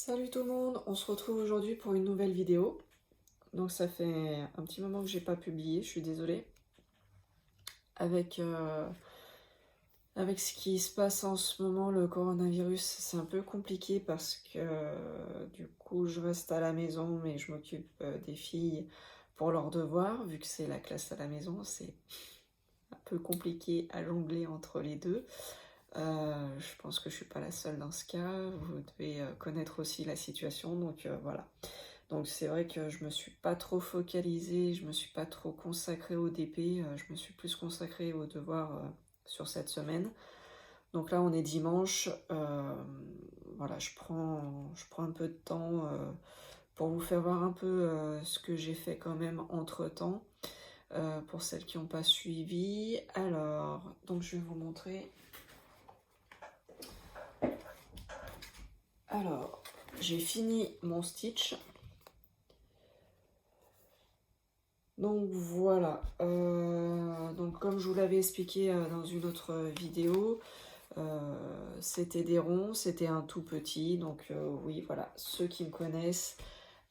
Salut tout le monde, on se retrouve aujourd'hui pour une nouvelle vidéo. Donc ça fait un petit moment que j'ai pas publié, je suis désolée. Avec, avec ce qui se passe en ce moment, le coronavirus, c'est un peu compliqué parce que du coup je reste à la maison mais je m'occupe des filles pour leurs devoirs. Vu que c'est la classe à la maison, c'est un peu compliqué à jongler entre les deux. Je pense que je suis pas la seule dans ce cas, vous devez connaître aussi la situation, donc voilà. Donc c'est vrai que je me suis pas trop focalisée, je me suis pas trop consacrée au DP, je me suis plus consacrée aux devoirs sur cette semaine. Donc là on est dimanche, voilà, je prends un peu de temps pour vous faire voir un peu ce que j'ai fait quand même entre temps, pour celles qui n'ont pas suivi. Alors, donc je vais vous montrer. Alors, j'ai fini mon stitch. Donc voilà, donc comme je vous l'avais expliqué dans une autre vidéo, c'était des ronds, c'était un tout petit, donc oui voilà, ceux qui me connaissent,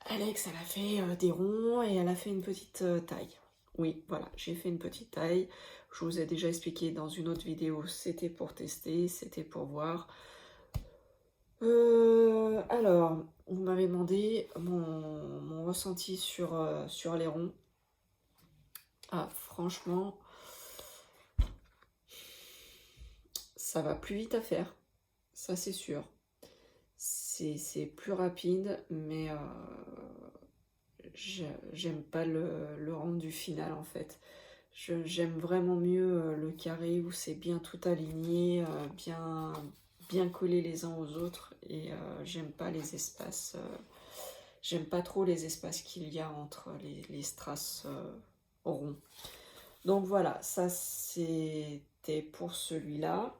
Alex elle a fait des ronds et elle a fait une petite taille. Oui voilà, j'ai fait une petite taille, je vous ai déjà expliqué dans une autre vidéo, c'était pour tester, c'était pour voir. Alors, vous m'avez demandé mon ressenti sur les ronds. Ah, franchement, ça va plus vite à faire, ça c'est sûr. C'est plus rapide, mais j'aime pas le rendu final en fait. J'aime vraiment mieux le carré où c'est bien tout aligné, bien collé les uns aux autres, et j'aime pas les espaces. J'aime pas trop les espaces qu'il y a entre les strass ronds. Donc voilà, ça c'était pour celui-là.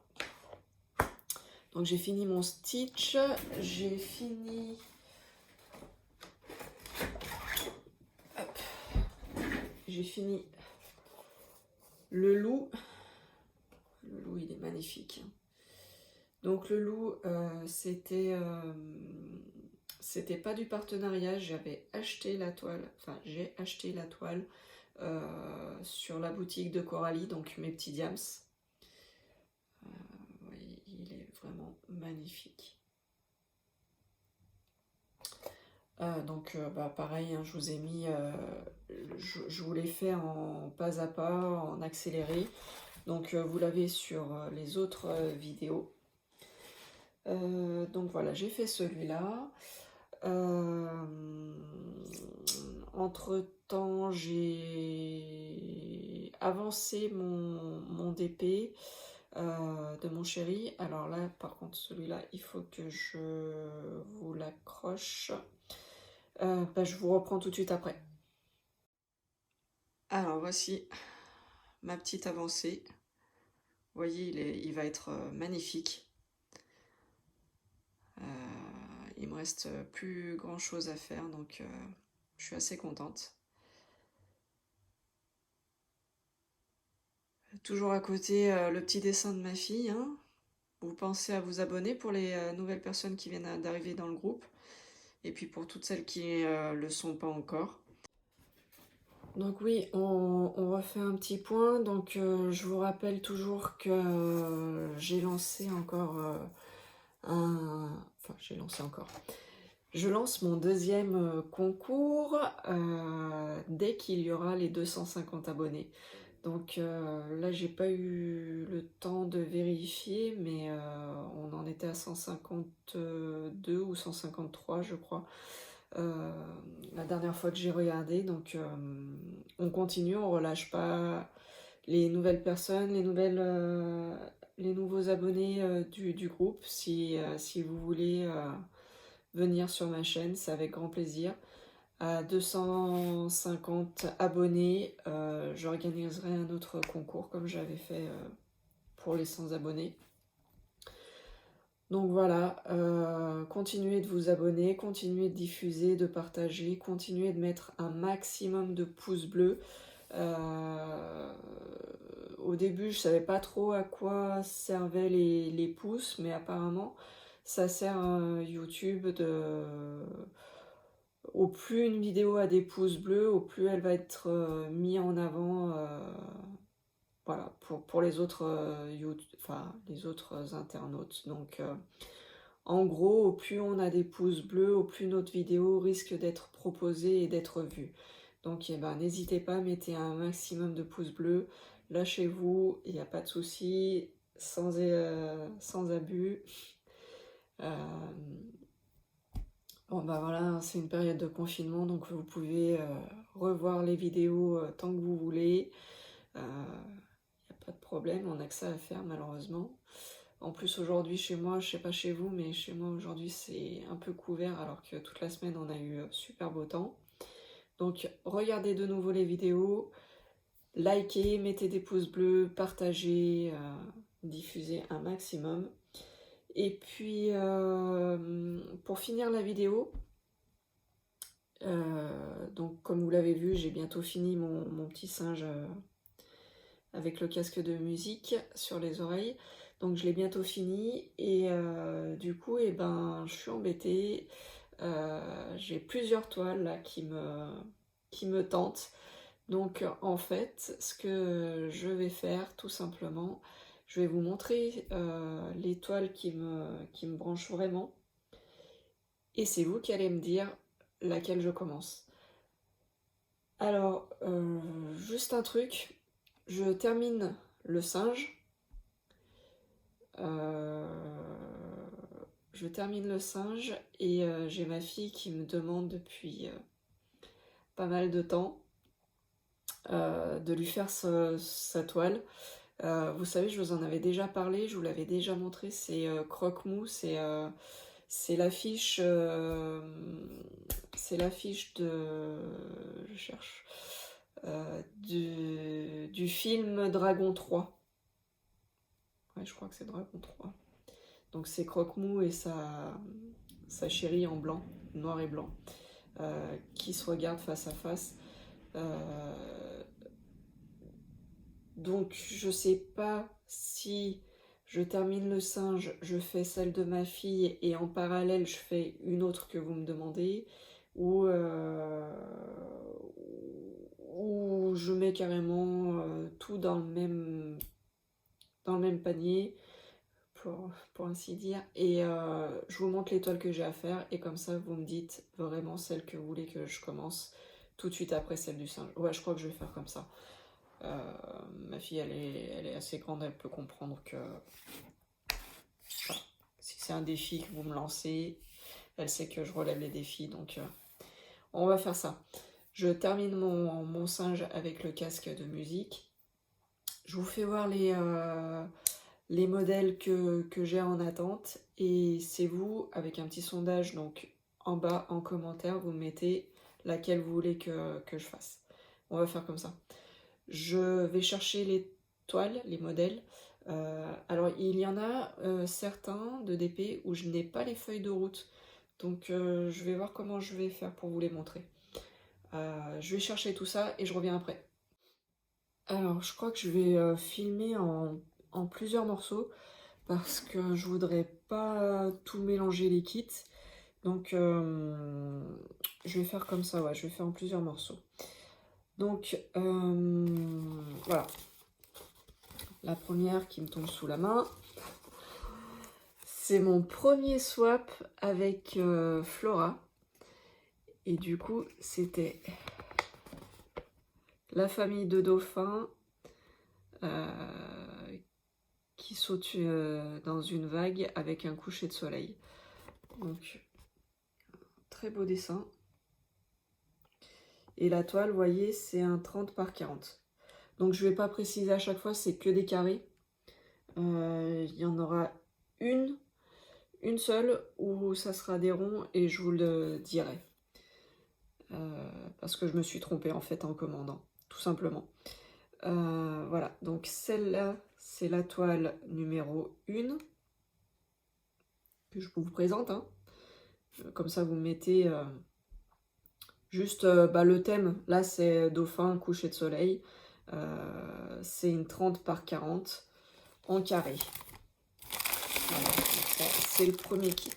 Donc j'ai fini mon stitch, j'ai fini... Hop. J'ai fini le loup. Le loup il est magnifique. Donc le loup c'était pas du partenariat, j'avais acheté la toile, enfin j'ai acheté la toile sur la boutique de Coralie, donc mes petits diams. Oui, il est vraiment magnifique. Donc bah, pareil, hein, je vous ai mis, je vous l'ai fait en pas à pas, en accéléré. Donc vous l'avez sur les autres vidéos. Donc voilà, j'ai fait celui-là. Entre-temps, j'ai avancé mon DP de mon chéri. Alors là, par contre, celui-là, il faut que je vous l'accroche. Bah, je vous reprends tout de suite après. Alors voici ma petite avancée. Vous voyez, il va être magnifique. Il me reste plus grand chose à faire, donc je suis assez contente. Toujours à côté le petit dessin de ma fille, hein. Vous pensez à vous abonner pour les nouvelles personnes qui viennent d'arriver dans le groupe, et puis pour toutes celles qui le sont pas encore. Donc oui, on refait un petit point. Donc je vous rappelle toujours que j'ai lancé encore Enfin, j'ai lancé encore. Je lance mon deuxième concours dès qu'il y aura les 250 abonnés. Donc là, j'ai pas eu le temps de vérifier, mais on en était à 152 ou 153, je crois, la dernière fois que j'ai regardé. Donc on continue, on relâche pas les nouvelles personnes, les nouveaux abonnés du groupe. Si vous voulez venir sur ma chaîne, c'est avec grand plaisir. À 250 abonnés, j'organiserai un autre concours comme j'avais fait pour les 100 abonnés. Donc voilà, continuez de vous abonner, continuez de diffuser, de partager, continuez de mettre un maximum de pouces bleus. Au début, je savais pas trop à quoi servaient les pouces, mais apparemment, Ça sert YouTube au plus une vidéo a des pouces bleus, au plus elle va être mise en avant, voilà, pour les autres les autres internautes. Donc en gros, au plus on a des pouces bleus, au plus notre vidéo risque d'être proposée et d'être vue. Donc eh ben, n'hésitez pas, mettez un maximum de pouces bleus, lâchez-vous, il n'y a pas de souci, sans abus. Bon bah voilà, c'est une période de confinement, donc vous pouvez revoir les vidéos tant que vous voulez. Il n'y a pas de problème, on n'a que ça à faire malheureusement. En plus aujourd'hui chez moi, je sais pas chez vous, mais chez moi aujourd'hui c'est un peu couvert alors que toute la semaine on a eu super beau temps. Donc regardez de nouveau les vidéos, likez, mettez des pouces bleus, partagez, diffusez un maximum. Et puis pour finir la vidéo, donc comme vous l'avez vu, j'ai bientôt fini mon petit singe avec le casque de musique sur les oreilles. Donc je l'ai bientôt fini et du coup eh ben, je suis embêtée. J'ai plusieurs toiles là qui me tentent. Donc en fait, ce que je vais faire tout simplement, je vais vous montrer les toiles qui me branchent vraiment. Et c'est vous qui allez me dire laquelle je commence. Alors, juste un truc, je termine le singe. Et j'ai ma fille qui me demande depuis pas mal de temps de lui faire sa toile. Vous savez, je vous en avais déjà parlé, je vous l'avais déjà montré, c'est Croque-Mou, c'est l'affiche de... Je cherche... du film Dragon 3. Ouais, je crois que c'est Dragon 3. Donc c'est Croque-Mou et sa chérie en blanc, noir et blanc, qui se regardent face à face. Donc je sais pas si je termine le singe, je fais celle de ma fille et en parallèle je fais une autre que vous me demandez, ou je mets carrément tout dans le même panier, pour ainsi dire, et je vous montre les toiles que j'ai à faire et comme ça vous me dites vraiment celle que vous voulez que je commence tout de suite après celle du singe. Ouais, je crois que je vais faire comme ça. Ma fille elle est assez grande, elle peut comprendre que voilà, si c'est un défi que vous me lancez, elle sait que je relève les défis, donc on va faire ça. Je termine mon singe avec le casque de musique. Je vous fais voir les modèles que j'ai en attente et c'est vous, avec un petit sondage, donc en bas en commentaire, vous mettez laquelle vous voulez que je fasse. On va faire comme ça. Je vais chercher les toiles, les modèles. Alors il y en a certains de DP où je n'ai pas les feuilles de route. Donc je vais voir comment je vais faire pour vous les montrer. Je vais chercher tout ça et je reviens après. Alors je crois que je vais filmer en plusieurs morceaux parce que je voudrais pas tout mélanger les kits. Donc je vais faire comme ça, ouais, je vais faire en plusieurs morceaux. Donc voilà, la première qui me tombe sous la main, c'est mon premier swap avec Flora. Et du coup, c'était la famille de dauphins qui saute dans une vague avec un coucher de soleil. Donc, très beau dessin. Et la toile, vous voyez, c'est un 30 par 40. Donc, je ne vais pas préciser à chaque fois, c'est que des carrés. Il y en aura une seule où ça sera des ronds et je vous le dirai. Parce que je me suis trompée en fait en commandant, tout simplement. Voilà, donc celle-là, c'est la toile numéro 1 que je vous présente. Hein. Comme ça, vous mettez juste le thème. Là, c'est dauphin, coucher de soleil. C'est une 30 par 40 en carré. Voilà, donc ça, c'est le premier kit.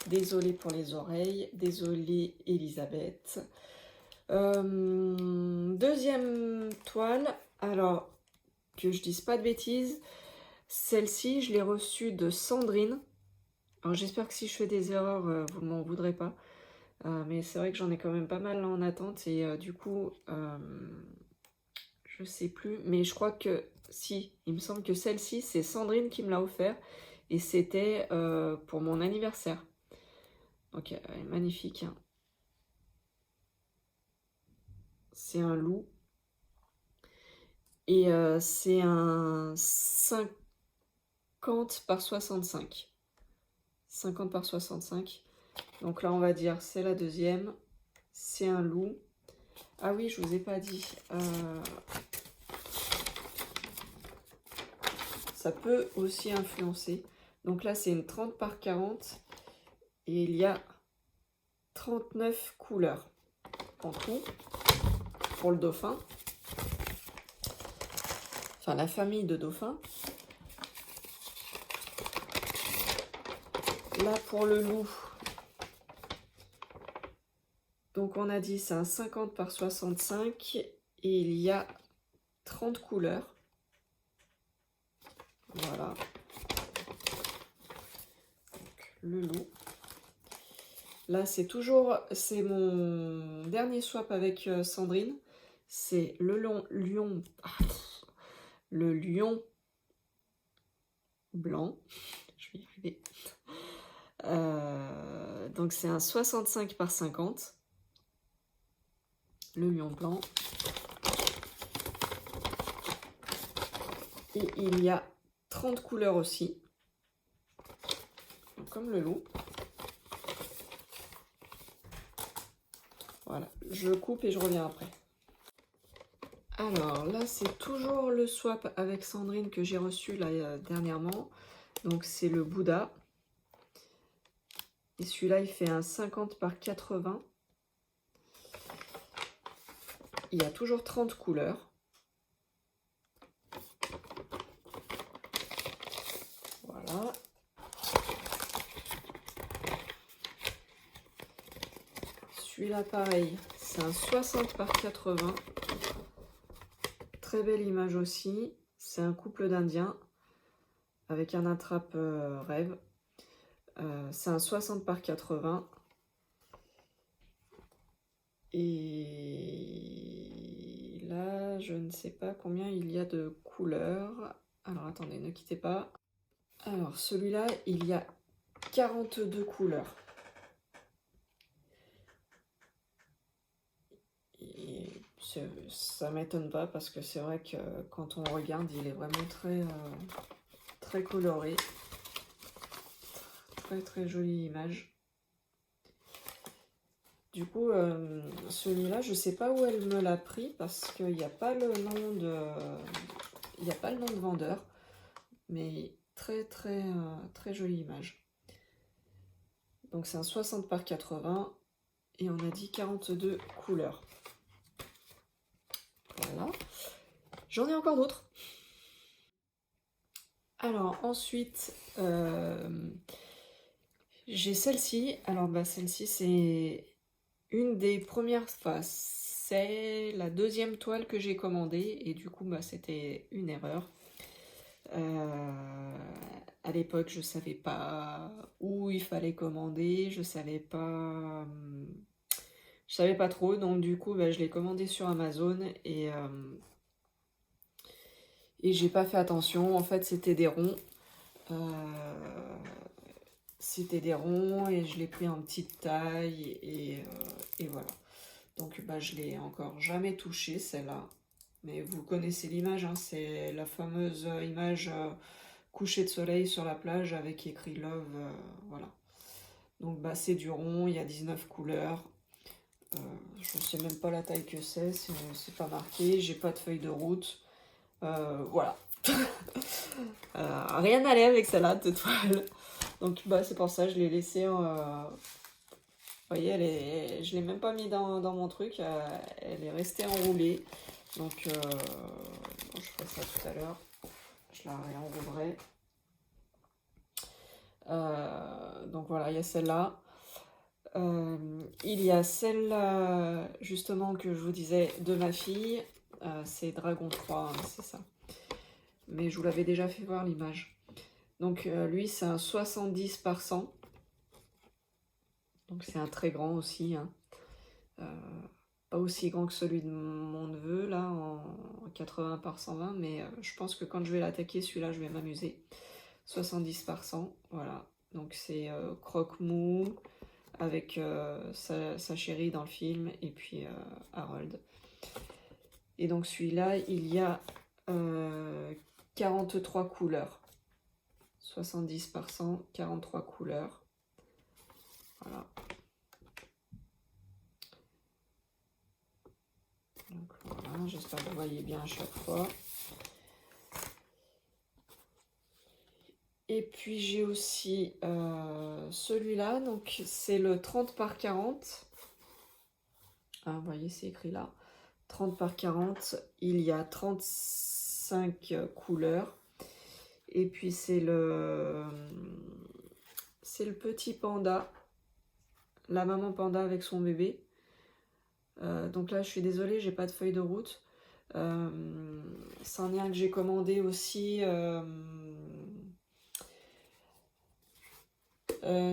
Désolée pour les oreilles, désolée Elisabeth. Deuxième toile, alors que je dise pas de bêtises, celle-ci je l'ai reçue de Sandrine. Alors j'espère que si je fais des erreurs, vous ne m'en voudrez pas. Mais c'est vrai que j'en ai quand même pas mal en attente et du coup, je sais plus. Mais je crois que si, il me semble que celle-ci, c'est Sandrine qui me l'a offert et c'était pour mon anniversaire. Donc elle est magnifique, hein. C'est un loup. Et c'est un 50 par 65. 50 par 65. Donc là, on va dire, c'est la deuxième. C'est un loup. Ah oui, je vous ai pas dit. Ça peut aussi influencer. Donc là, c'est une 30 par 40. Et il y a 39 couleurs en tout pour le dauphin. Enfin, la famille de dauphins. Là, pour le loup, donc on a dit c'est un 50 par 65 et il y a 30 couleurs. Voilà. Donc, le loup. Là, c'est toujours, c'est mon dernier swap avec Sandrine. C'est le lion blanc. Je vais y arriver. Donc c'est un 65 par 50. Le lion blanc. Et il y a 30 couleurs aussi. Donc, comme le loup. Voilà, je coupe et je reviens après. Alors là, c'est toujours le swap avec Sandrine que j'ai reçu là dernièrement. Donc c'est le Bouddha. Et celui-là, il fait un 50 par 80. Il y a toujours 30 couleurs. Voilà. Celui-là, pareil, c'est un 60 par 80. Très belle image aussi. C'est un couple d'Indiens avec un attrape-rêve. C'est un 60 par 80. Et là, je ne sais pas combien il y a de couleurs. Alors, attendez, ne quittez pas. Alors, celui-là, il y a 42 couleurs. Et ça m'étonne pas parce que c'est vrai que quand on regarde, il est vraiment très coloré. Très jolie image. Du coup, celui-là, je sais pas où elle me l'a pris parce qu'il n'y a pas le nom de, il n'y a pas le nom de vendeur, mais très jolie image. Donc c'est un 60 par 80 et on a dit 42 couleurs. Voilà. J'en ai encore d'autres. Alors ensuite, j'ai celle-ci. Alors bah, celle-ci, c'est une des premières, enfin c'est la deuxième toile que j'ai commandée et du coup bah, c'était une erreur. À l'époque je savais pas où il fallait commander, je savais pas trop, donc du coup bah, je l'ai commandé sur Amazon et j'ai pas fait attention. En fait c'était des ronds. C'était des ronds et je l'ai pris en petite taille et voilà. Donc bah, je l'ai encore jamais touché celle-là. Mais vous connaissez l'image, hein, c'est la fameuse image coucher de soleil sur la plage avec écrit Love. Voilà. Donc bah, c'est du rond, il y a 19 couleurs. Je ne sais même pas la taille que c'est pas marqué. J'ai pas de feuille de route. Voilà. Rien n'allait avec celle-là de toile. Donc bah, c'est pour ça que je l'ai laissé. Vous voyez, je l'ai même pas mis dans mon truc. Elle est restée enroulée. Donc bon, je ferai ça tout à l'heure. Je la réenroulerai. Donc voilà, il y a celle-là. Il y a celle justement que je vous disais de ma fille. C'est Dragon 3, hein, c'est ça. Mais je vous l'avais déjà fait voir l'image. Donc lui, c'est un 70 par 100. Donc c'est un très grand aussi. Hein. Pas aussi grand que celui de mon neveu, là, en 80 par 120. Mais je pense que quand je vais l'attaquer, celui-là, je vais m'amuser. 70 par 100, voilà. Donc c'est croque-mou avec sa chérie dans le film et puis Harold. Et donc celui-là, il y a 43 couleurs. 70 par 100, 43 couleurs. Voilà. Donc voilà, j'espère que vous voyez bien à chaque fois. Et puis j'ai aussi celui-là, donc c'est le 30 par 40. Ah, vous voyez, c'est écrit là. 30 par 40, il y a 35 couleurs. Et puis c'est le petit panda, la maman panda avec son bébé. Donc là, je suis désolée, j'ai pas de feuille de route. C'en est un que j'ai commandé aussi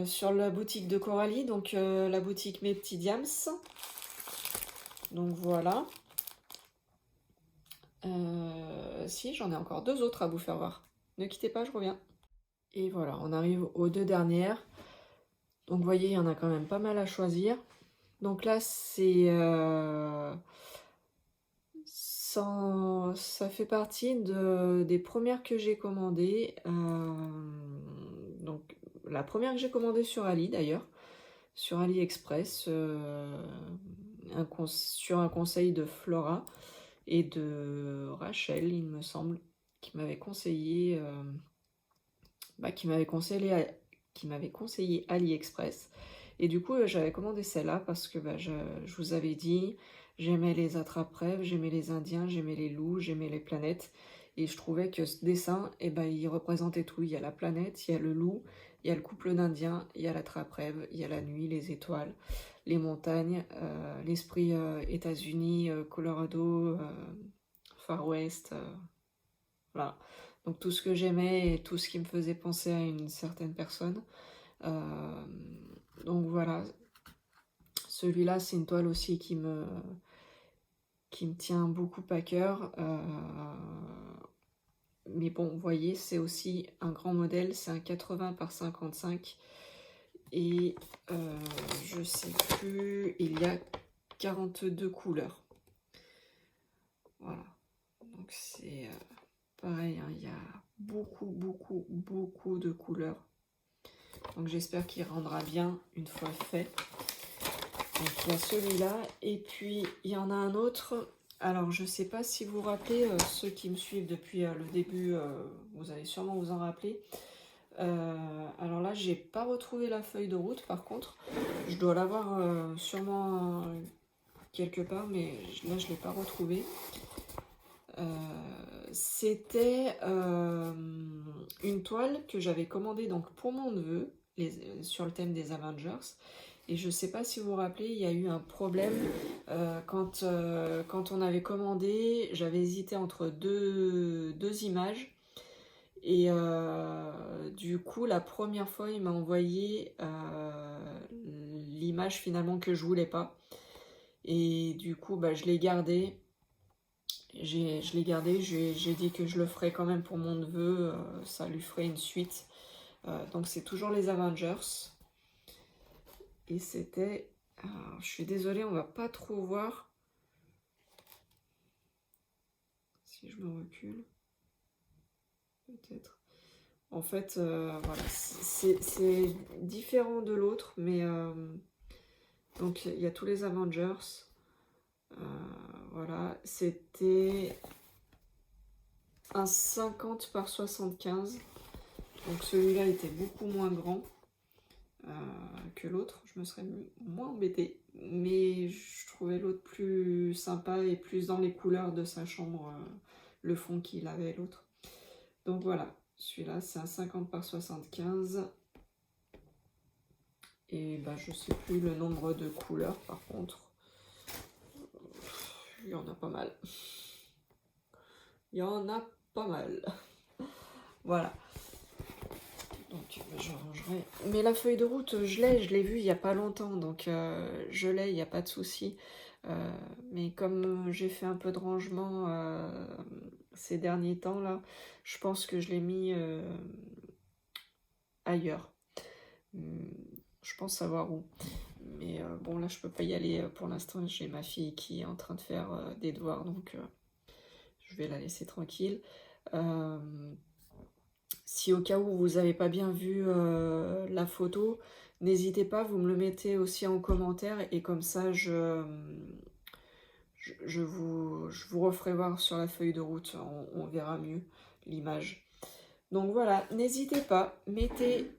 sur la boutique de Coralie, donc la boutique Mes Petits Diams. Donc voilà. Si, j'en ai encore deux autres à vous faire voir. Ne quittez pas, je reviens. Et voilà, on arrive aux deux dernières. Donc vous voyez, il y en a quand même pas mal à choisir. Donc là, c'est... ça fait partie des premières que j'ai commandées. Donc la première que j'ai commandée sur Ali d'ailleurs. Sur AliExpress. Sur un conseil de Flora et de Rachel, il me semble, qui m'avait conseillé... qui m'avait conseillé AliExpress. Et du coup, j'avais commandé celle-là parce que je vous avais dit, j'aimais les attrape-rêves, j'aimais les Indiens, j'aimais les loups, j'aimais les planètes. Et je trouvais que ce dessin, il représentait tout. Il y a la planète, il y a le loup, il y a le couple d'Indiens, il y a l'attrape-rêve, il y a la nuit, les étoiles, les montagnes, l'esprit États-Unis, Colorado, Far West, voilà. Donc tout ce que j'aimais et tout ce qui me faisait penser à une certaine personne. Donc voilà. Celui-là, c'est une toile aussi qui me tient beaucoup à cœur. Mais bon, vous voyez, c'est aussi un grand modèle. C'est un 80 par 55. Et je sais plus, il y a 42 couleurs. Voilà. Donc c'est... pareil, hein, il y a beaucoup de couleurs. Donc j'espère qu'il rendra bien une fois fait. Donc il y a celui-là. Et puis il y en a un autre. Alors je ne sais pas si vous vous rappelez, ceux qui me suivent depuis le début, vous allez sûrement vous en rappeler. Alors là, j'ai pas retrouvé la feuille de route par contre. Je dois l'avoir sûrement quelque part, mais là je ne l'ai pas retrouvée. C'était une toile que j'avais commandée donc pour mon neveu sur le thème des Avengers. Et je ne sais pas si vous vous rappelez, il y a eu un problème quand on avait commandé. J'avais hésité entre deux images. Et du coup, la première fois, il m'a envoyé l'image finalement que je voulais pas. Et du coup, je l'ai gardée. Je l'ai gardé, j'ai dit que je le ferais quand même pour mon neveu, ça lui ferait une suite. Donc c'est toujours les Avengers. Et c'était... je suis désolée, on va pas trop voir. Si je me recule. Peut-être. En fait, voilà, c'est différent de l'autre, mais... donc il y a tous les Avengers. Voilà, c'était un 50 par 75. Donc celui-là était beaucoup moins grand que l'autre. Je me serais moins embêtée. Mais je trouvais l'autre plus sympa et plus dans les couleurs de sa chambre, le fond qu'il avait l'autre. Donc voilà, celui-là c'est un 50 par 75. Et bah, je sais plus le nombre de couleurs par contre. Il y en a pas mal. Il y en a pas mal. Voilà. Donc je rangerai. Mais la feuille de route, je l'ai vue il n'y a pas longtemps, donc je l'ai, il n'y a pas de souci. Mais comme j'ai fait un peu de rangement ces derniers temps là, je pense que je l'ai mis ailleurs. Je pense savoir où. Mais bon, là je peux pas y aller pour l'instant. J'ai ma fille qui est en train de faire des devoirs, donc je vais la laisser tranquille. Si au cas où vous n'avez pas bien vu la photo, n'hésitez pas, vous me le mettez aussi en commentaire et comme ça je vous referai voir sur la feuille de route, on verra mieux l'image. Donc voilà, n'hésitez pas, mettez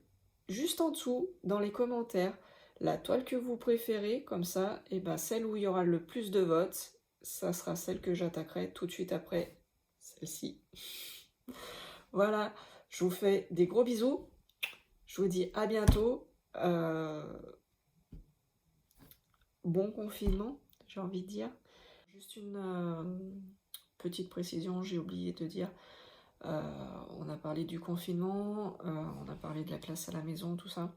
juste en dessous dans les commentaires la toile que vous préférez, comme ça, et ben celle où il y aura le plus de votes, ça sera celle que j'attaquerai tout de suite après celle-ci. Voilà, je vous fais des gros bisous, je vous dis à bientôt, bon confinement, j'ai envie de dire. Juste une petite précision, j'ai oublié de dire, on a parlé du confinement, on a parlé de la classe à la maison, tout ça.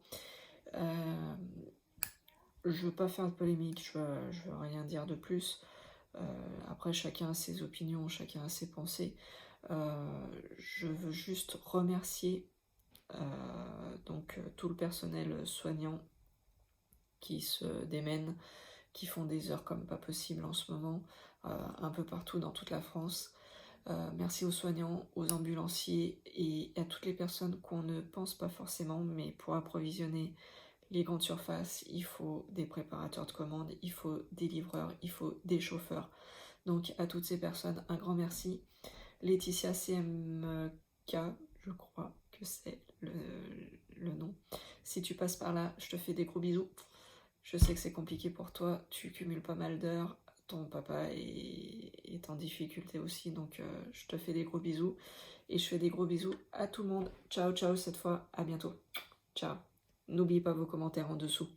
Je veux pas faire de polémique, je veux rien dire de plus. Après, chacun a ses opinions, chacun a ses pensées. Je veux juste remercier donc tout le personnel soignant qui se démène, qui font des heures comme pas possible en ce moment, un peu partout dans toute la France. Merci aux soignants, aux ambulanciers et à toutes les personnes qu'on ne pense pas forcément, mais pour approvisionner les grandes surfaces, il faut des préparateurs de commandes, il faut des livreurs, il faut des chauffeurs. Donc à toutes ces personnes, un grand merci. Laetitia CMK, je crois que c'est le nom. Si tu passes par là, je te fais des gros bisous. Je sais que c'est compliqué pour toi, tu cumules pas mal d'heures, ton papa est en difficulté aussi, donc je te fais des gros bisous. Et je fais des gros bisous à tout le monde. Ciao, ciao cette fois, à bientôt. Ciao. N'oubliez pas vos commentaires en dessous.